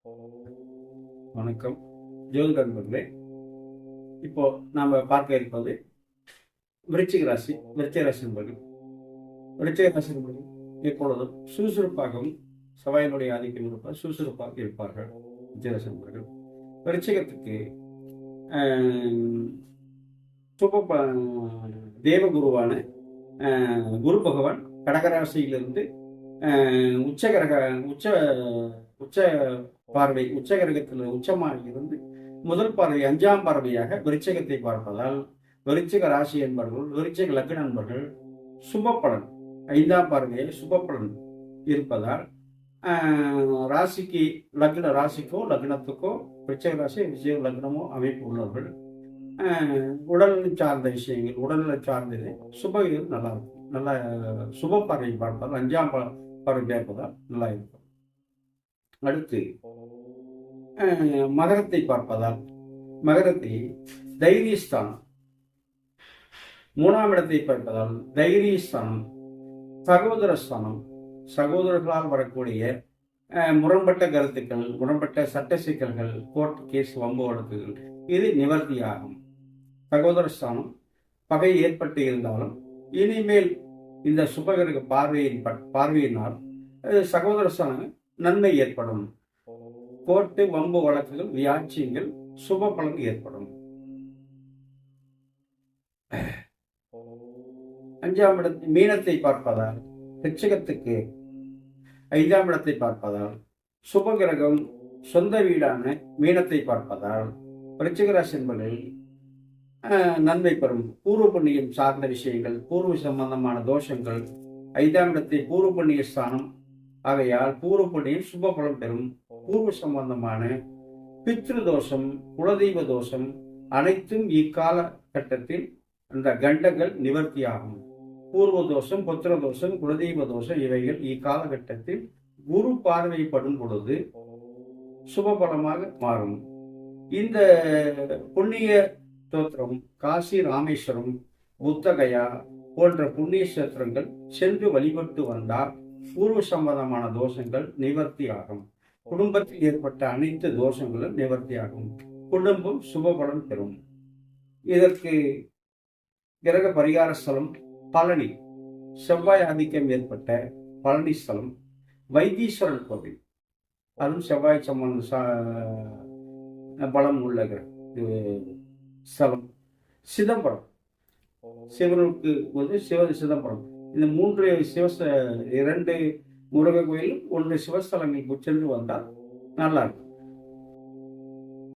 வணக்கம் ஜோதிட நண்பர்களே. இப்போ நாம பார்க்க இருப்பது விருச்சிக ராசி. விருச்சிக ராசி நண்பர்கள், விருச்சிக ராசி நண்பர்கள் எப்பொழுதும் சுறுசுறுப்பாகவும் செவ்வாயினுடைய ஆதிக்கம் இருப்பார், சுறுசுறுப்பாக இருப்பார்கள். விருச்சிக ராசி நண்பர்கள் விருச்சிகத்துக்கு சுப தேவகுருவான குரு பகவான் கடகராசியிலிருந்து உச்சகரக உச்ச உச்ச பார்வை உச்சகரகத்தில் உச்சமாக இருந்து முதல் பார்வை 5ஆம் பார்வையாக விருச்சிகத்தை பார்ப்பதால் விருச்சிக ராசி என்பவர்கள், விருச்சிக லக்ன நண்பர்கள் சுப பலன் 5ஆம் பார்வையை சுப பலன் இருப்பதால் ராசிக்கு ராசிக்கோ லக்னத்துக்கோ விருச்சிக ராசி விருச்சிக லக்னமோ அமைப்பு உள்ளவர்கள் உடல்நலம் சார்ந்த விஷயங்கள், உடல்நலம் சார்ந்தது சுப நல்லா இருக்கும். நல்ல சுப பார்வை பார்ப்பதால் 5ஆம் பார்வை பார்ப்பதால் நல்லா இருக்கும். அடுத்து மகரத்தை பார்ப்பதால் மகரத்தை தைரியஸ்தானம், 3ஆம் இடத்தை பார்ப்பதால் தைரியஸ்தானம், சகோதரஸ்தானம், சகோதரர்களால் வரக்கூடிய முரண்பட்ட கருத்துக்கள், முரண்பட்ட சட்ட சிக்கல்கள், கோர்ட் கேஸ், வம்பு வழக்குகள் இது நிவர்த்தியாகும். சகோதரஸ்தானம் பகை ஏற்பட்டு இருந்தாலும் இனிமேல் இந்த சுபகிரக பார்வையினால் சகோதரஸ்தானம் நன்மை ஏற்படும். கோர்ட்டு வம்பு வழக்குகள், வியாட்சியங்கள், சுப பலன் ஏற்படும். 5ஆம் இடத்தை மீனத்தை பார்ப்பதால் ரிச்சகத்துக்கு 5ஆம் இடத்தை பார்ப்பதால் சுபகிரகம் சொந்த வீடான மீனத்தை பார்ப்பதால் விருச்சிக ராசி என்பதில் நன்மை பெறும். பூர்வ புண்ணியம் சார்ந்த விஷயங்கள், பூர்வ சம்பந்தமான தோஷங்கள் 5ஆம் இடத்தை பூர்வ புண்ணிய ஸ்தானம் ஆகையால் பூர்வ புண்ணியம் சுப பலம் பெறும். பூர்வ சம்பந்தமான பித்ரு தோஷம், குலதெய்வ தோஷம் அனைத்தும் இக்கால கட்டத்தில் அந்த கண்டங்கள் நிவர்த்தியாகும். பூர்வ தோஷம், புத்திர தோஷம், குலதெய்வ தோஷம் இவைகள் இக்காலகட்டத்தில் குரு பார்வைப்படும் பொழுது சுபபலமாக மாறும். இந்த புண்ணிய தோத்திரம் காசி, ராமேஸ்வரம், புத்தகயா போன்ற புண்ணிய கஷேத்திரங்கள் சென்று வழிபட்டு வந்தால் பூர்வ சம்பந்தமான தோஷங்கள் நிவர்த்தியாகும். குடும்பத்தில் ஏற்பட்ட அனைத்து தோஷங்களும் நிவர்த்தியாகும். குடும்பம் சுபபலன் பெறும். இதற்கு கிரக பரிகார ஸ்தலம் பழனி, செவ்வாய் ஆதிக்கம் ஏற்பட்ட பழனி ஸ்தலம், வைத்தீஸ்வரன் கோவில், அதுவும் செவ்வாய் சம்பந்த பலம் உள்ள ஸ்தலம். சிதம்பரம், சிவனுக்கு சிதம்பரம். இந்த 2 முருக கோயிலும் 1 சிவஸ்தலங்களுக்கு சென்று வந்தால் நல்லா இருக்கும்.